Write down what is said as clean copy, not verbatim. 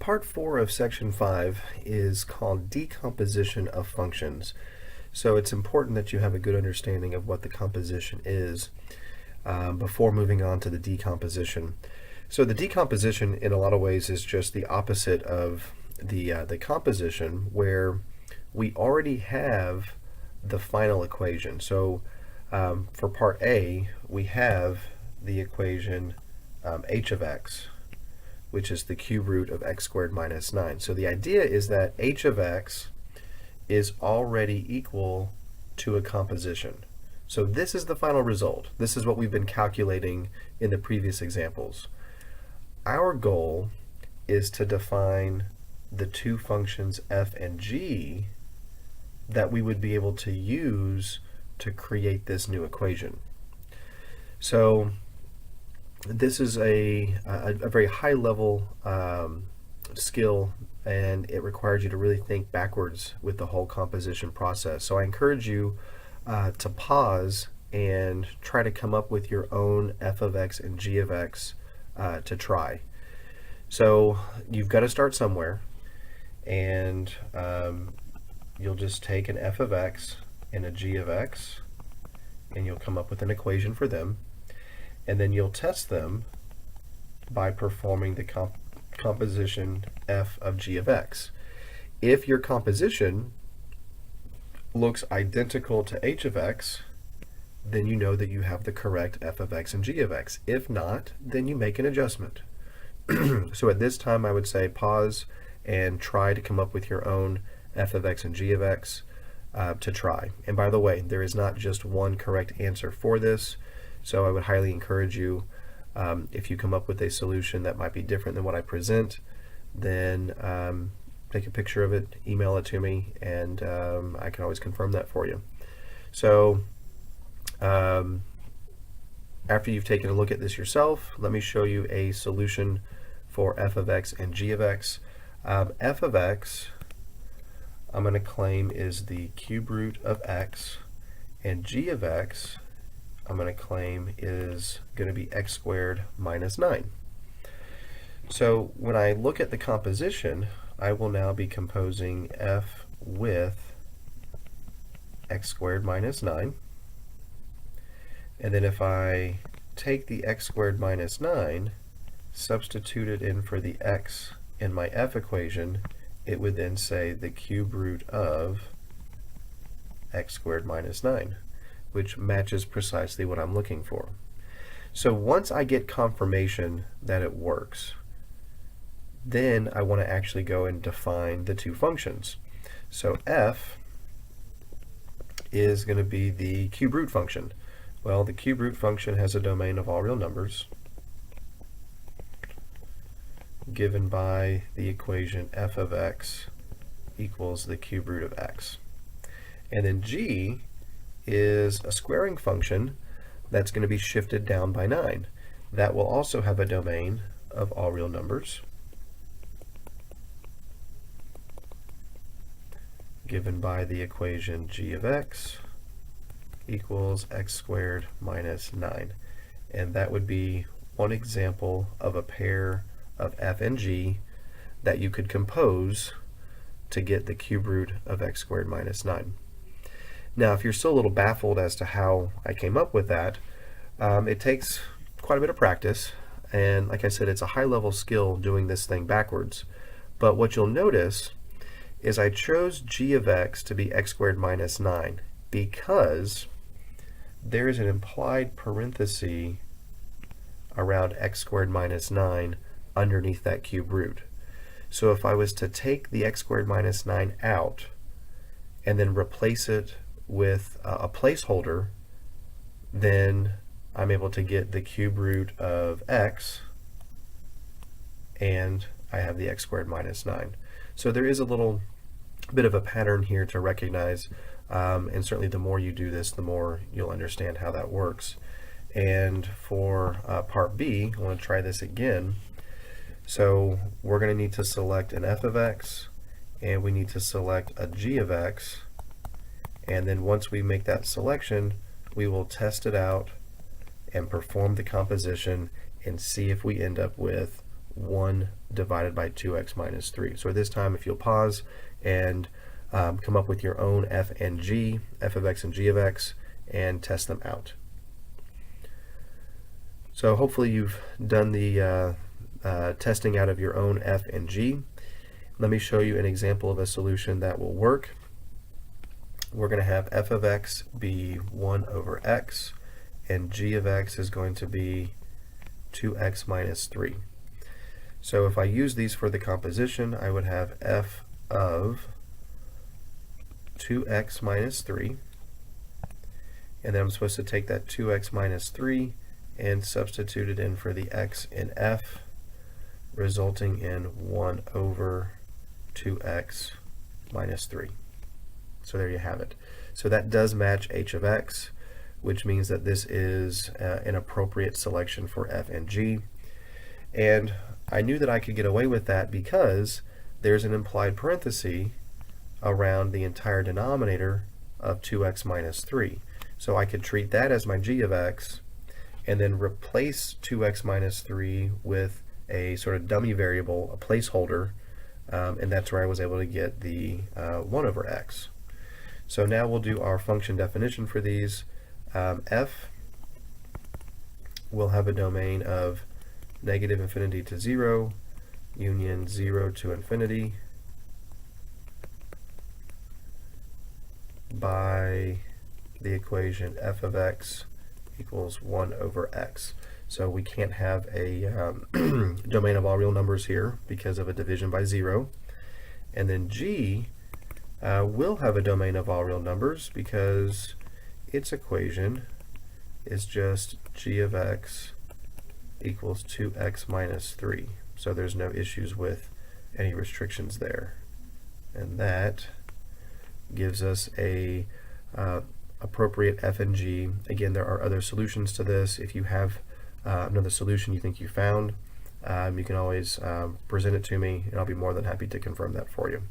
part 4 of section 5 is called Decomposition of Functions. So it's important that you have a good understanding of what the composition is before moving on to the decomposition. So the decomposition in a lot of ways is just the opposite of the composition, where we already have the final equation. So for part A, we have the equation h of x, which is the cube root of x squared minus 9. So the idea is that h of x is already equal to a composition. So this is the final result. This is what we've been calculating in the previous examples. Our goal is to define the two functions f and g that we would be able to use to create this new equation. So this is a very high level skill, and it requires you to really think backwards with the whole composition process. So I encourage you to pause and try to come up with your own f of x and g of x to try. So you've got to start somewhere, and you'll just take an f of x and a g of x, and you'll come up with an equation for them, and then you'll test them by performing the composition f of g of x. If your composition looks identical to h of x, then you know that you have the correct f of x and g of x. If not, then you make an adjustment. So at this time I would say pause and try to come up with your own f of x and g of x to try. And by the way, there is not just one correct answer for this, so I would highly encourage you, if you come up with a solution that might be different than what I present, then take a picture of it, email it to me, and I can always confirm that for you. So after you've taken a look at this yourself, let me show you a solution for f of x and g of x. F of x, I'm going to claim, is the cube root of x, and g of x, I'm going to claim, is going to be x squared minus 9. So when I look at the composition, I will now be composing f with x squared minus 9. And then if I take the x squared minus 9, substitute it in for the x in my f equation, it would then say the cube root of x squared minus 9, which matches precisely what I'm looking for. So once I get confirmation that it works, then I want to actually go and define the two functions. So f is going to be the cube root function. Well, the cube root function has a domain of all real numbers, given by the equation f of x equals the cube root of x. And then g is a squaring function that's going to be shifted down by 9. That will also have a domain of all real numbers, given by the equation g of x equals x squared minus 9. And that would be one example of a pair of f and g that you could compose to get the cube root of x squared minus 9. Now, if you're still a little baffled as to how I came up with that, it takes quite a bit of practice, and like I said, it's a high-level skill doing this thing backwards. But what you'll notice is I chose g of x to be x squared minus 9 because there is an implied parenthesis around x squared minus 9 underneath that cube root. So if I was to take the x squared minus 9 out and then replace it with a placeholder, then I'm able to get the cube root of x, and I have the x squared minus 9. So there is a little bit of a pattern here to recognize, and certainly the more you do this, the more you'll understand how that works. And for part B, I want to try this again. So we're going to need to select an f of x, and we need to select a g of x, and then once we make that selection, we will test it out and perform the composition and see if we end up with 1 divided by 2x minus 3. So this time, if you'll pause and come up with your own f and g, f of x and g of x, and test them out. So hopefully you've done the testing out of your own f and g. Let me show you an example of a solution that will work. We're going to have f of x be 1 over x, and g of x is going to be 2x minus 3. So if I use these for the composition, I would have f of 2x minus 3, and then I'm supposed to take that 2x minus 3 and substitute it in for the x in f, resulting in 1 over 2x minus 3. So there you have it. So that does match h of x, which means that this is an appropriate selection for f and g. And I knew that I could get away with that because there's an implied parenthesis around the entire denominator of 2x minus 3. So I could treat that as my g of x and then replace 2x minus 3 with a sort of dummy variable, a placeholder, and that's where I was able to get the 1 over x. So now we'll do our function definition for these. F will have a domain of negative infinity to 0, union 0 to infinity, by the equation f of x equals 1 over x. So we can't have a domain of all real numbers here because of a division by 0. And then g will have a domain of all real numbers because its equation is just g of x equals 2x minus 3. So there's no issues with any restrictions there. And that gives us a appropriate f and g. Again, there are other solutions to this. If you have another solution you think you found, you can always present it to me, and I'll be more than happy to confirm that for you.